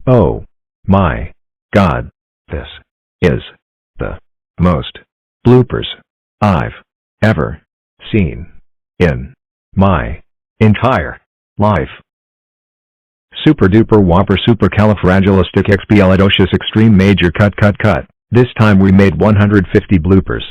Oh my God, this is the most bloopers I've ever seen in my entire life. Super duper whopper supercalifragilisticexpialidocious extreme major cut. This time we made 150 bloopers.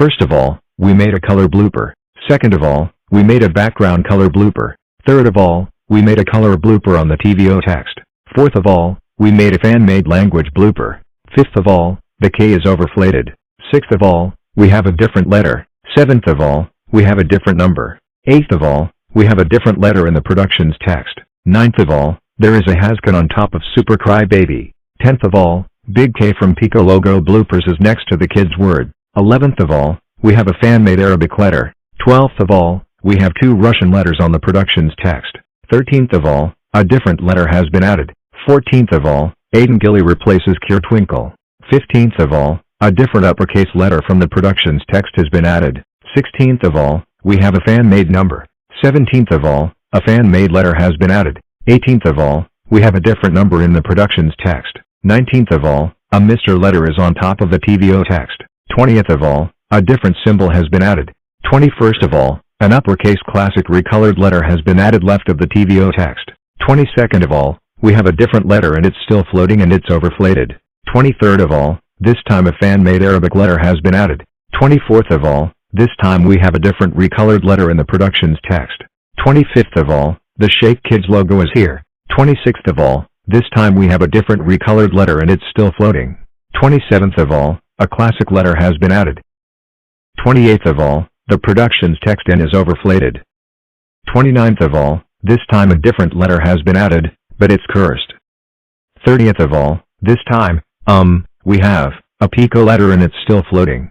First of all, we made a color blooper. Second of all, we made a background color blooper. Third of all, we made a color blooper on the TVO text. Fourth of all, we made a fan-made language blooper. Fifth of all, the K is overflated. Sixth of all, we have a different letter. Seventh of all, we have a different number. Eighth of all, we have a different letter in the production's text. Ninth of all, there is a haskin on top of Super Crybaby. 10th of all, big K from Pico logo bloopers is next to the kid's word. 11th of all, we have a fan-made Arabic letter. 12th of all, we have 2 Russian letters on the production's text. 13th of all, a different letter has been added. 14th of all, Aiden Gilly replaces Cure Twinkle. 15th of all, a different uppercase letter from the production's text has been added. 16th of all, we have a fan-made number. 17th of all, a fan-made letter has been added. 18th of all, we have a different number in the production's text. 19th of all, a Mr. letter is on top of the TVO text. 20th of all, a different symbol has been added. 21st of all, an uppercase classic recolored letter has been added left of the TVO text. 22nd of all, we have a different letter and it's still floating and it's overflated. 23rd of all, this time a fan-made Arabic letter has been added. 24th of all, this time we have a different recolored letter in the production's text. 25th of all, the Shake Kids logo is here. 26th of all, this time we have a different recolored letter and it's still floating. 27th of all, a classic letter has been added. 28th of all, the production's text N is overflated. 29th of all, this time a different letter has been added, but it's cursed. 30th of all, this time, we have a Pico letter and it's still floating.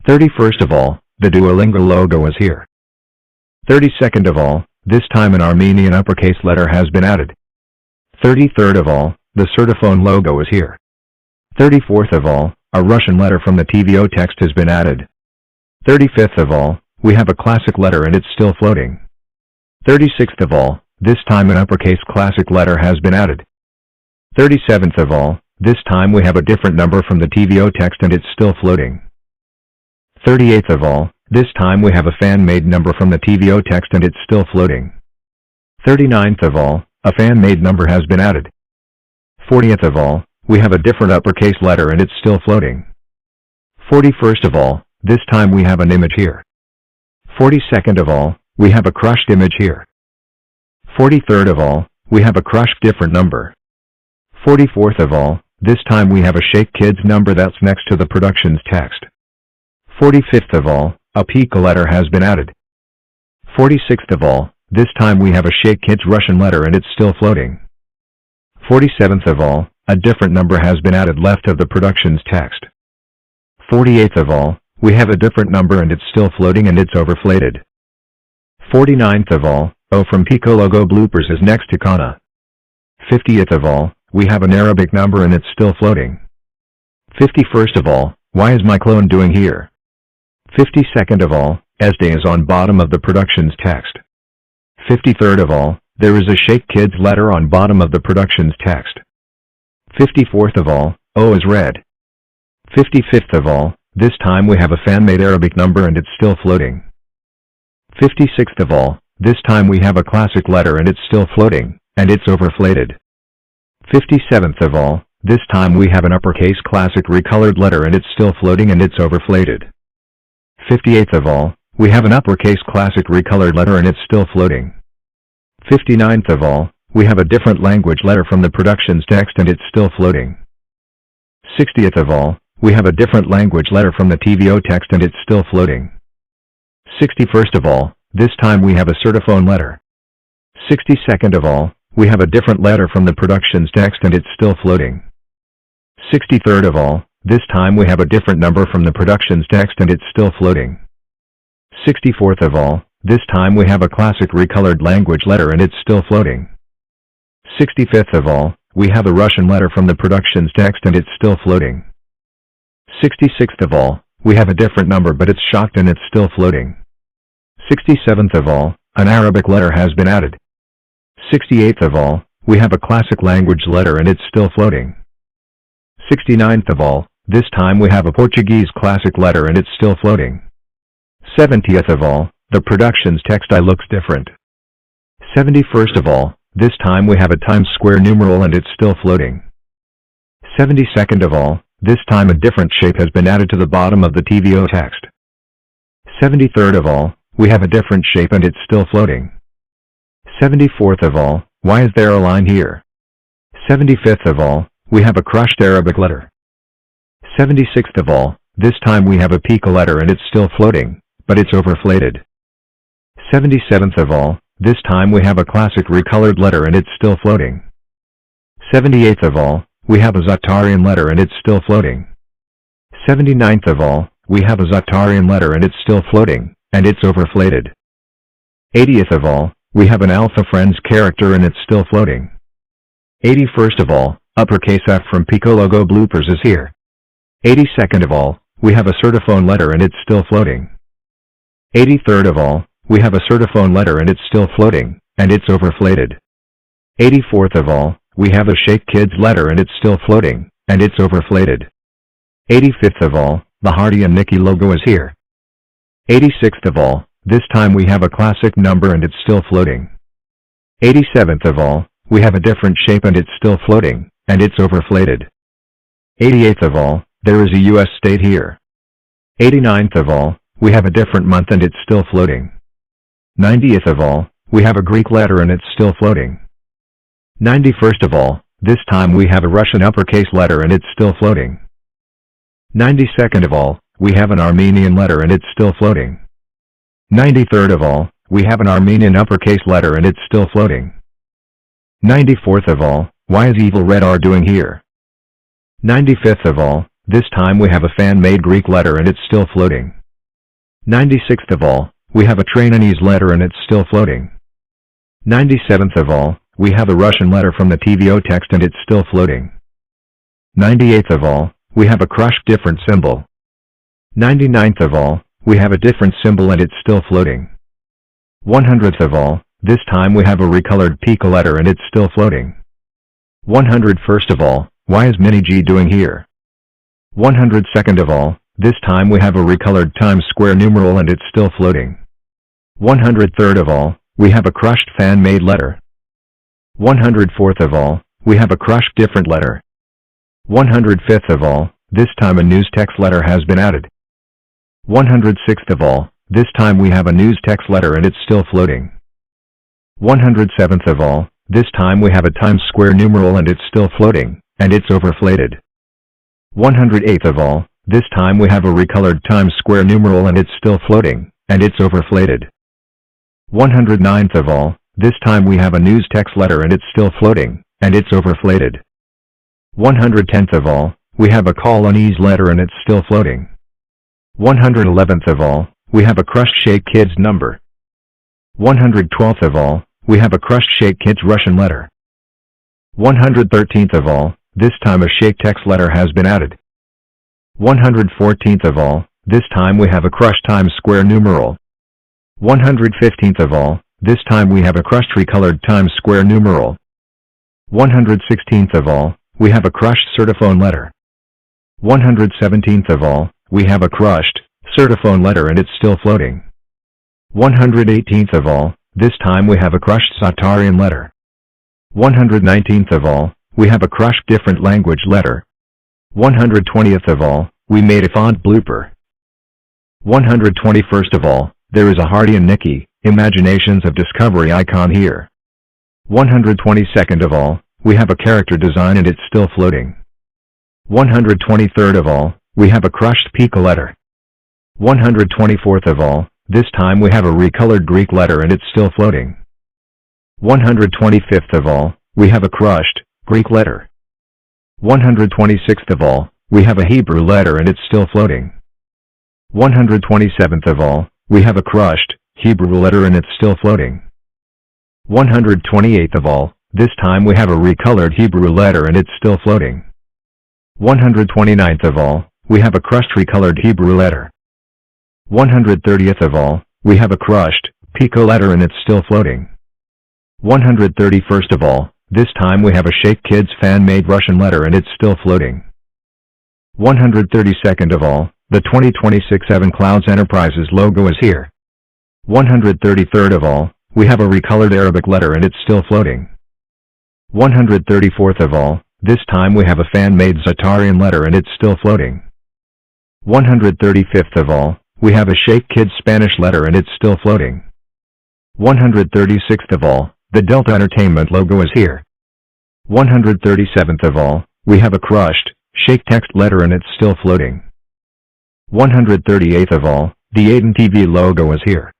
31st of all, the Duolingo logo is here. 32nd of all, this time an Armenian uppercase letter has been added. 33rd of all, the Certiphone logo is here. 34th of all, a Russian letter from the TVO text has been added. 35th of all, we have a classic letter and it's still floating. 36th of all, this time an uppercase classic letter has been added. 37th of all, this time we have a different number from the TVO text and it's still floating. 38th of all, this time we have a fan-made number from the TVO text and it's still floating. 39th of all, a fan-made number has been added. 40th of all, we have a different uppercase letter and it's still floating. 41st of all, this time we have an image here. 42nd of all, we have a crushed image here. 43rd of all, we have a crushed different number. 44th of all, this time we have a Shake Kids number that's next to the production's text. 45th of all, a Pico letter has been added. 46th of all, this time we have a Shake Kids Russian letter and it's still floating. 47th of all, a different number has been added left of the production's text. 48th of all, we have a different number and it's still floating and it's overflated. 49th of all, O from Pico logo bloopers is next to Kana. 50th of all, we have an Arabic number and it's still floating. 51st of all, why is my clone doing here? 52nd of all, Esde is on bottom of the production's text. 53rd of all, there is a Shake Kids letter on bottom of the production's text. 54th of all, O is red. 55th of all, this time we have a fan-made Arabic number and it's still floating. 56th of all, this time we have a classic letter and it's still floating, and it's overflated. 57th of all, this time we have an uppercase classic recolored letter and it's still floating and it's overflated. 58th of all, we have an uppercase classic recolored letter and it's still floating. 59th of all, we have a different language letter from the production's text and it's still floating. 60th of all, we have a different language letter from the TVO text and it's still floating. 61st of all, this time we have a Certiphone letter. 62nd of all, we have a different letter from the production's text and it's still floating. 63rd of all, this time we have a different number from the production's text and it's still floating. 64th of all, this time we have a classic recolored language letter and it's still floating. 65th of all, we have a Russian letter from the production's text and it's still floating. 66th of all, we have a different number but it's shocked and it's still floating. 67th of all, an Arabic letter has been added. 68th of all, we have a classic language letter and it's still floating. 69th of all, this time we have a Portuguese classic letter and it's still floating. 70th of all, the production's text I looks different. 71st of all, this time we have a Times Square numeral and it's still floating. 72nd of all, this time a different shape has been added to the bottom of the TVO text. 73rd of all, we have a different shape and it's still floating. 74th of all, why is there a line here? 75th of all, we have a crushed Arabic letter. 76th of all, this time we have a pica letter and it's still floating, but it's overflated. 77th of all, this time we have a classic recolored letter and it's still floating. 78th of all, we have a Zatarian letter and it's still floating. 79th of all, we have a Zatarian letter and it's still floating, and it's overflated. 80th of all, we have an Alpha Friends character and it's still floating. 81st of all, uppercase F from Pico logo bloopers is here. 82nd of all, we have a Certophone letter and it's still floating. 83rd of all, we have a Certophone letter and it's still floating, and it's overflated. 84th of all, we have a Shake Kids letter and it's still floating, and it's overflated. 85th of all, the Hardy and Nikki logo is here. 86th of all, this time we have a classic number and it's still floating. 87th of all, we have a different shape and it's still floating, and it's overflated. 88th of all, there is a US state here. 89th of all, we have a different month and it's still floating. 90th of all, we have a Greek letter and it's still floating. 91st of all, this time we have a Russian uppercase letter and it's still floating. 92nd of all, we have an Armenian letter and it's still floating. 93rd of all, we have an Armenian uppercase letter and it's still floating. 94th of all, why is Evil Red R doing here? 95th of all, this time we have a fan-made Greek letter and it's still floating. 96th of all, we have a Trainanese letter and it's still floating. 97th of all, we have a Russian letter from the TVO text and it's still floating. 98th of all, we have a crushed different symbol. 99th of all, we have a different symbol and it's still floating. 100th of all, this time we have a recolored pica letter and it's still floating. 101st of all, why is Mini G doing here? 102nd of all, this time we have a recolored Times Square numeral and it's still floating. 103rd of all, we have a crushed fan-made letter. 104th of all, we have a crushed different letter. 105th of all, this time a news text letter has been added. 106th of all, this time we have a news text letter and it's still floating. 107th of all, this time we have a Times Square numeral and it's still floating, and it's overflated. 108th of all, this time we have a recolored Times Square numeral and it's still floating, and it's overflated. 109th of all, this time we have a news text letter and it's still floating, and it's overflated. 110th of all, we have a Colonese letter and it's still floating. 111th of all, we have a crushed Shake Kids number. 112th of all, we have a crushed Shake Kids Russian letter. 113th of all, this time a Shake text letter has been added. 114th of all, this time we have a crushed Times Square numeral. 115th of all, this time we have a crushed recolored Times Square numeral. 116th of all, we have a crushed Certophone letter. 117th of all, we have a crushed Certophone letter and it's still floating. 118th of all, this time we have a crushed Zatarian letter. 119th of all, we have a crushed different language letter. 120th of all, we made a font blooper. 121st of all, there is a Hardy and Nikki, Imaginations of Discovery icon here. 122nd of all, we have a character design and it's still floating. 123rd of all, we have a crushed pica letter. 124th of all, this time we have a recolored Greek letter and it's still floating. 125th of all, we have a crushed Greek letter. 126th of all, we have a Hebrew letter and it's still floating. 127th of all, we have a crushed Hebrew letter and it's still floating. 128th of all, this time we have a recolored Hebrew letter and it's still floating. 129th of all, we have a crushed recolored Hebrew letter. 130th of all, we have a crushed pica letter and it's still floating. 131st of all, this time we have a Shake Kids fan-made Russian letter and it's still floating. 132nd of all, the 2026 Seven Clouds Enterprises logo is here. 133rd of all, we have a recolored Arabic letter and it's still floating. 134th of all, this time we have a fan-made Zatarian letter and it's still floating. 135th of all, we have a Shake Kids Spanish letter and it's still floating. 136th of all, the Delta Entertainment logo is here. 137th of all, we have a crushed, Shake text letter and it's still floating. 138th of all, the Aiden TV logo is here.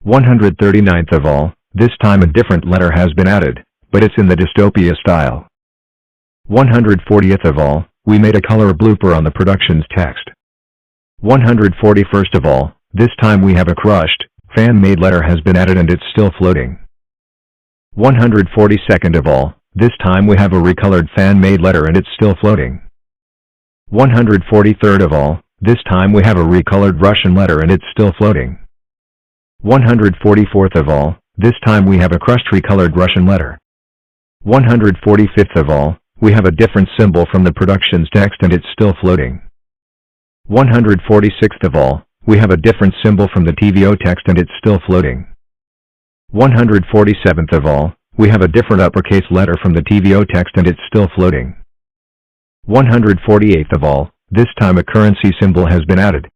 139th of all, this time a different letter has been added, but it's in the dystopia style. 140th of all, we made a color blooper on the production's text. 141st of all, this time we have a crushed, fan-made letter has been added and it's still floating. 142nd of all, this time we have a recolored fan-made letter and it's still floating. 143rd of all, this time we have a recolored Russian letter and it's still floating. 144th of all, this time we have a crushed recolored Russian letter. 145th of all, we have a different symbol from the production's text and it's still floating. 146th of all, we have a different symbol from the TVO text and it's still floating. 147th of all, we have a different uppercase letter from the TVO text and it's still floating. 148th of all, this time a currency symbol has been added.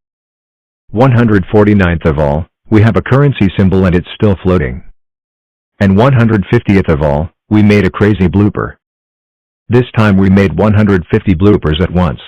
149th of all, we have a currency symbol and it's still floating. And 150th of all, we made a crazy blooper. This time we made 150 bloopers at once.